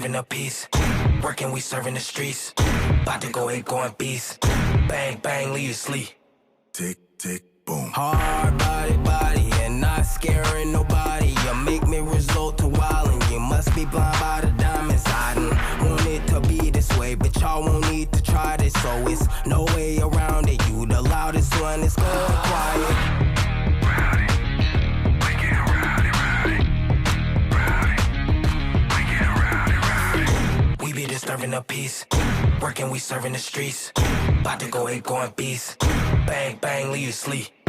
disturbing the peace. Working, we serving the streets. About to go ape, going beast. Bang, bang, leave you sleep. Tick, tick, boom. Hard body, and not scaring nobody. You make me resort to wildin'. You must be blind by the diamonds. I didn't want it to be this way, but y'all won't need to try this. So it's no way around it. You the loudest one, it's going quiet. Rowdy, we get rowdy, rowdy. Rowdy, we get rowdy, rowdy. We be disturbing the peace. Working, we serving the streets. About to go ape, going beast. Bang, bang, leave you sleep.